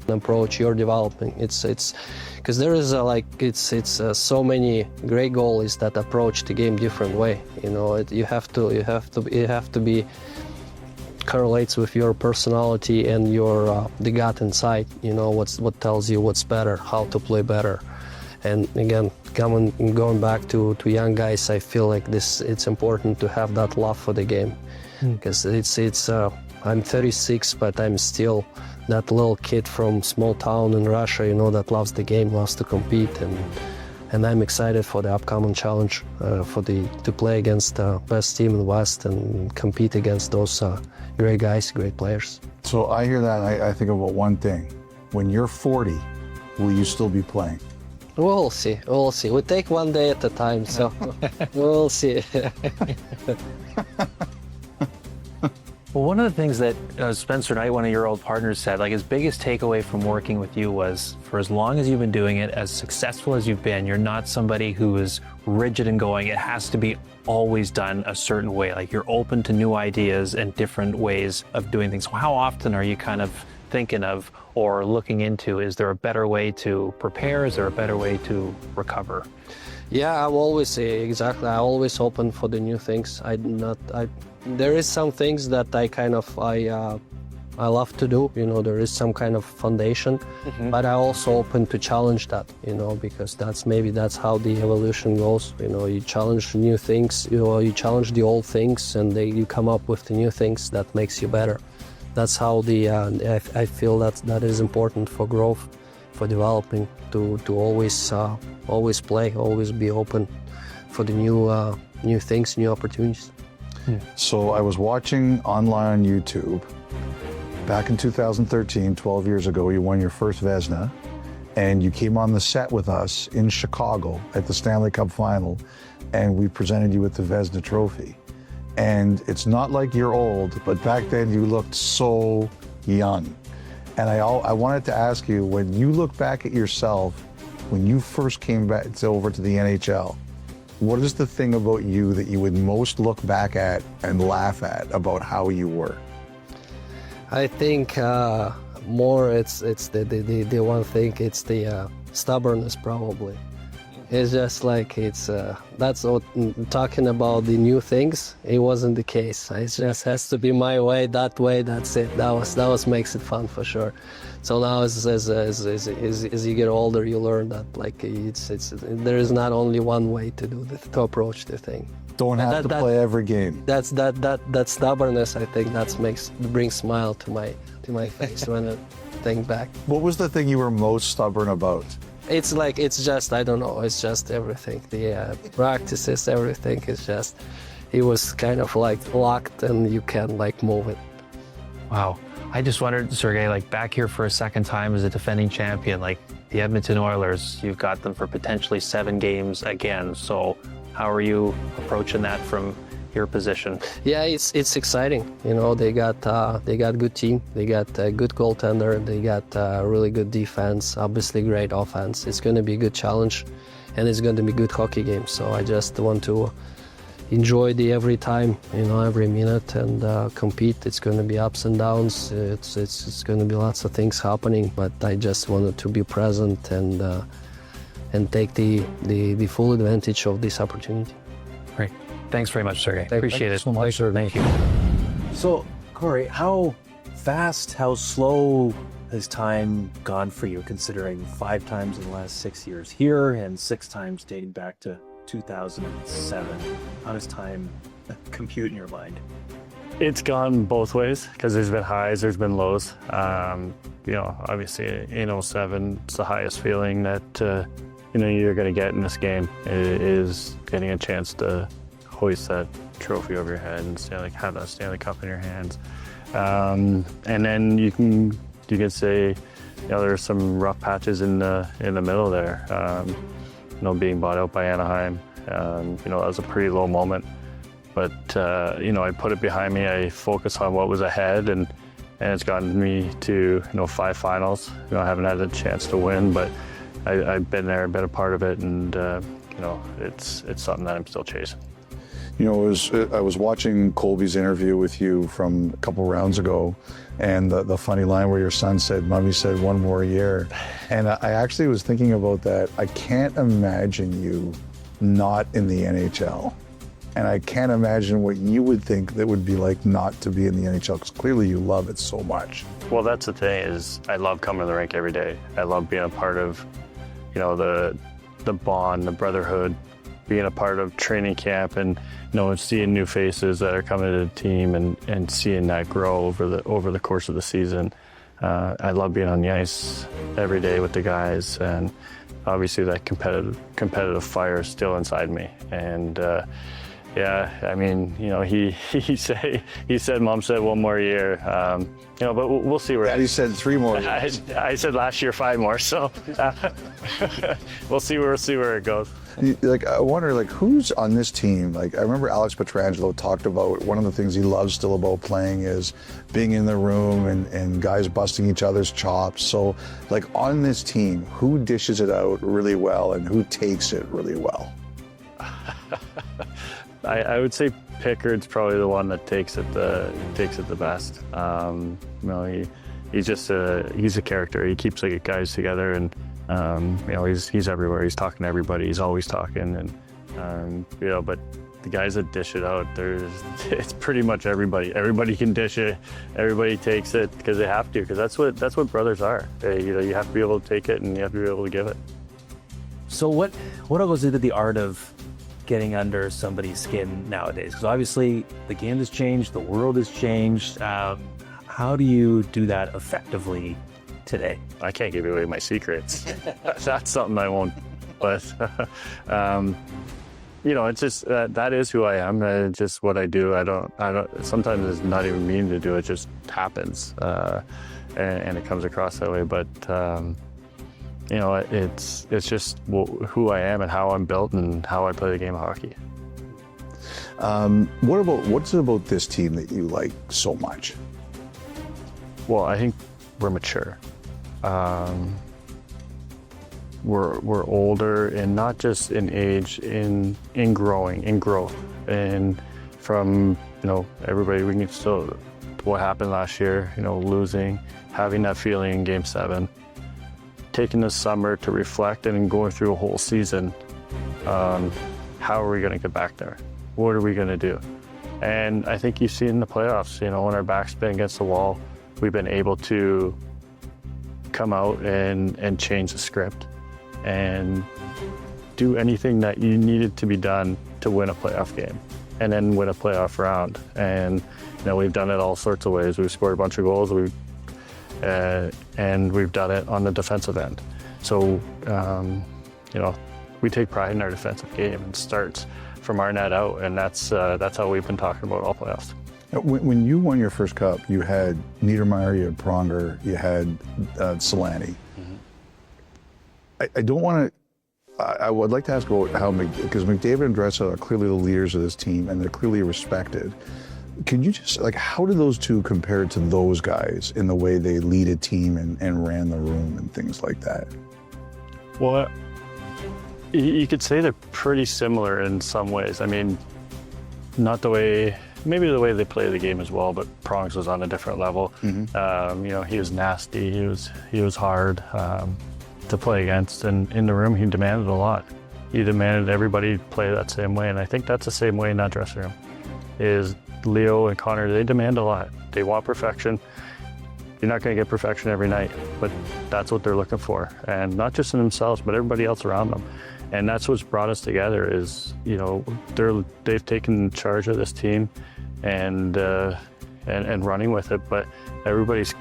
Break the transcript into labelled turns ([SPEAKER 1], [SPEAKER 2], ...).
[SPEAKER 1] approach you're developing. It's because there is so many great goalies that approach the game different way. You know, you have to be correlates with your personality and your the gut inside. You know what tells you what's better, how to play better. And again, going back to young guys, I feel like it's important to have that love for the game, because I'm 36, but I'm still that little kid from small town in Russia, you know, that loves the game, loves to compete, and I'm excited for the upcoming challenge, to play against the best team in the West and compete against those great guys, great players.
[SPEAKER 2] So I hear that, I think about one thing. When you're 40, will you still be playing?
[SPEAKER 1] We'll see. We'll see. We take one day at a time, so we'll see.
[SPEAKER 3] Well, one of the things that Spencer Knight, one of your old partners, said, like his biggest takeaway from working with you was, for as long as you've been doing it, as successful as you've been, you're not somebody who is rigid and going, it has to be always done a certain way. Like you're open to new ideas and different ways of doing things. How often are you kind of thinking of or looking into, is there a better way to prepare? Is there a better way to recover?
[SPEAKER 1] Yeah, I'm always I'm always open for the new things. There is some things that I love to do. You know, there is some kind of foundation, but I also open to challenge that. You know, because that's how the evolution goes. You know, you challenge new things. You challenge the old things, and you come up with the new things that makes you better. That's how I feel that is important for growth, for developing, to always play, always be open for the new things, new opportunities.
[SPEAKER 2] So I was watching online on YouTube. Back in 2013, 12 years ago, you won your first Vezina, and you came on the set with us in Chicago at the Stanley Cup Final, and we presented you with the Vezina Trophy. And it's not like you're old, but back then you looked so young. And I wanted to ask you, when you look back at yourself, when you first came back over to the NHL, what is the thing about you that you would most look back at and laugh at about how you were?
[SPEAKER 1] I think more it's the one thing, it's the stubbornness probably. It's just like that's what, talking about the new things, it wasn't the case. It just has to be my way, that's it. That was makes it fun for sure. So now as you get older, you learn that like there is not only one way to approach the thing.
[SPEAKER 2] Don't have to play every game.
[SPEAKER 1] That stubbornness, I think, brings smile to my face when I think back.
[SPEAKER 2] What was the thing you were most stubborn about?
[SPEAKER 1] It's just, I don't know, it's just everything. The practices, everything is just, it was kind of like locked and you can't like move it.
[SPEAKER 3] Wow. I just wondered, Sergei, like back here for a second time as a defending champion, like the Edmonton Oilers, you've got them for potentially 7 games again. So how are you approaching that from your position? Yeah,
[SPEAKER 1] it's exciting. You know, they got good team, they got a good goaltender, they got really good defense, obviously great offense. It's going to be a good challenge, and it's going to be a good hockey game. So I just want to enjoy every time, you know, every minute, and compete. It's going to be ups and downs. It's going to be lots of things happening, but I just wanted to be present and take the full advantage of this opportunity.
[SPEAKER 3] Great. Thanks very much, Sergei. Appreciate it.
[SPEAKER 2] So much, sir.
[SPEAKER 3] Thank you.
[SPEAKER 4] So, Corey, how fast, how slow has time gone for you, considering 5 times in the last 6 years here and 6 times dating back to 2007? How does time compute in your mind?
[SPEAKER 5] It's gone both ways, because there's been highs, there's been lows. You know, obviously in 07, it's the highest feeling that you know, you're going to get in this game. It is getting a chance to hoist that trophy over your head and have that Stanley Cup in your hands. And then you can say, you know, there's some rough patches in the middle there. You know, being bought out by Anaheim, you know, that was a pretty low moment. But you know, I put it behind me. I focused on what was ahead, and it's gotten me to, you know, 5 finals. You know, I haven't had a chance to win, but I've been there, been a part of it, and you know, it's something that I'm still chasing.
[SPEAKER 2] You know, I was watching Colby's interview with you from a couple rounds ago, and the funny line where your son said, "Mommy said 1 more year," and I actually was thinking about that. I can't imagine you not in the NHL, and I can't imagine what you would think that would be like not to be in the NHL, because clearly you love it so much.
[SPEAKER 5] Well, that's the thing, is I love coming to the rink every day. I love being a part of, you know, the bond, the brotherhood, being a part of training camp, and you know, seeing new faces that are coming to the team, and seeing that grow over the course of the season. I love being on the ice every day with the guys, and obviously that competitive fire is still inside me. And yeah, I mean, you know, he said, Mom said 1 more year. You know, but we'll see where.
[SPEAKER 2] Daddy said 3 more years.
[SPEAKER 5] I said last year 5 more, so we'll see where it goes.
[SPEAKER 2] Like, I wonder, like, who's on this team? Like, I remember Alex Pietrangelo talked about one of the things he loves still about playing is being in the room and guys busting each other's chops. So, like, on this team, who dishes it out really well and who takes it really well?
[SPEAKER 5] I would say Pickard's probably the one that takes it the best. You know, he's just he's a character. He keeps like guys together, and you know, he's everywhere. He's talking to everybody. He's always talking, and you know, but the guys that dish it out, it's pretty much everybody. Everybody can dish it. Everybody takes it because they have to, because that's what brothers are. You know, you have to be able to take it, and you have to be able to give it.
[SPEAKER 4] So what all goes into the art of getting under somebody's skin nowadays? Because obviously the game has changed, the world has changed. How do you do that effectively today?
[SPEAKER 5] I can't give away my secrets. That's something I won't. But you know, it's just that is who I am. It's just what I do. I don't. Sometimes it's not even meaning to do. It just happens, and it comes across that way. But you know, it's just who I am and how I'm built and how I play the game of hockey.
[SPEAKER 2] What's it about this team that you like so much?
[SPEAKER 5] Well, I think we're mature. We're older, and not just in age, in growth, and from, you know, everybody. We can still, what happened last year, you know, losing, having that feeling in Game 7. Taking the summer to reflect and going through a whole season. How are we going to get back there? What are we going to do? And I think you see in the playoffs, you know, when our back's been against the wall, we've been able to come out and change the script and do anything that you needed to be done to win a playoff game and then win a playoff round. And, you know, we've done it all sorts of ways. We've scored a bunch of goals. And we've done it on the defensive end. So, you know, we take pride in our defensive game, and starts from our net out, and that's how we've been talking about all playoffs.
[SPEAKER 2] When you won your first cup, you had Niedermeyer, you had Pronger, you had Solani. Mm-hmm. I don't want to. I would like to ask about how because McDavid and Draisaitl are clearly the leaders of this team, and they're clearly respected. Can you just, like, how do those two compare to those guys in the way they lead a team and ran the room and things like that?
[SPEAKER 5] Well, you could say they're pretty similar in some ways. I mean, not the way, maybe the way they play the game as well, but Prongs was on a different level. Mm-hmm. You know, he was nasty. He was hard to play against, and in the room he demanded a lot. He demanded everybody play that same way, and I think that's the same way in that dressing room. Is Leo and Connor, they demand a lot. They want perfection. You're not going to get perfection every night, but that's what they're looking for. And not just in themselves, but everybody else around them. And that's what's brought us together is, you know, they've taken charge of this team and running with it, but everybody's